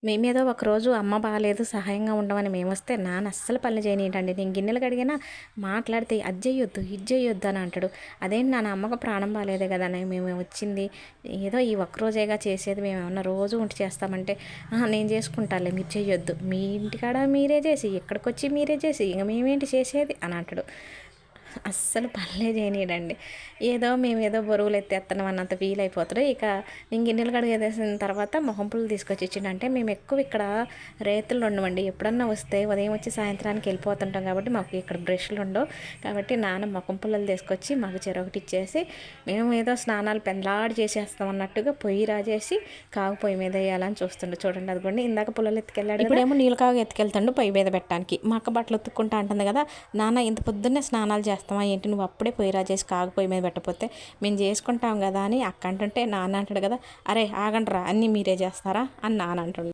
మేమేదో ఒకరోజు అమ్మ బాలేదు సహాయంగా ఉండమని మేమొస్తే నాన్న అస్సలు పనులు చేయనీయటండి. నేను గిన్నెలు కడిగినా మాట్లాడితే అది చెయ్యొద్దు, ఇది చెయ్యొద్దు అని అంటాడు. అదేంటి నాన్న అమ్మకు ప్రాణం బాలేదే కదా అని మేము వచ్చింది. ఏదో ఈ ఒక్కరోజేగా చేసేది, మేమేమన్నా రోజు వంట చేస్తామంటే నేను చేసుకుంటాలే మీరు చెయ్యొద్దు, మీ ఇంటికాడ మీరే చేసి ఇక్కడికొచ్చి మీరే చేసి ఇంక మేమేంటి చేసేది అని అంటాడు. అస్సలు పనులే చేయనీయడండి. మేమేదో బరువులు ఎత్తేస్తున్నాం అన్నంత ఫీల్ అయిపోతాడు. ఇక నేను గిన్నెలు కడిగేసిన తర్వాత మొహం పుల్లలు తీసుకొచ్చి ఇచ్చిండంటే మేము ఎక్కువ ఇక్కడ రేతులు ఉండమండి. ఎప్పుడన్నా వస్తే ఉదయం వచ్చి సాయంత్రానికి వెళ్ళిపోతుంటాం కాబట్టి మాకు ఇక్కడ బ్రష్లు ఉండవు. కాబట్టి నాన్న మొహం పుల్లలు తీసుకొచ్చి మాకు చెరొకటి ఇచ్చేసి మేము ఏదో స్నానాలు పెందలాడి చేసేస్తాం అన్నట్టుగా పొయ్యి రాజేసి కాగు పొయ్యి మీద వేయాలని చూస్తుండే. చూడండి అదిగోండి ఇందాక పుల్లలు ఎత్తుకెళ్ళాడు, ఇప్పుడేమో నీళ్ళు కాగు ఎత్తుకెళ్తాడు పొయ్యి మీద పెట్టడానికి. మా అక్క బట్టలు ఉతుక్కుంటా అంటుంది కదా, నాన్న ఇంత పొద్దున్నే స్నానాలు చేస్తామా ఏంటి, నువ్వు అప్పుడే పొయ్యి రాజేసి కాగు పొయ్యి మీద పెట్టకపోతే మేము చేసుకుంటాం కదా అని అక్క అంటుంటే నాన్న అంటాడు కదా, అరే ఆగండ్రా అన్నీ మీరే చేస్తారా అని నాన్న అంటుండే.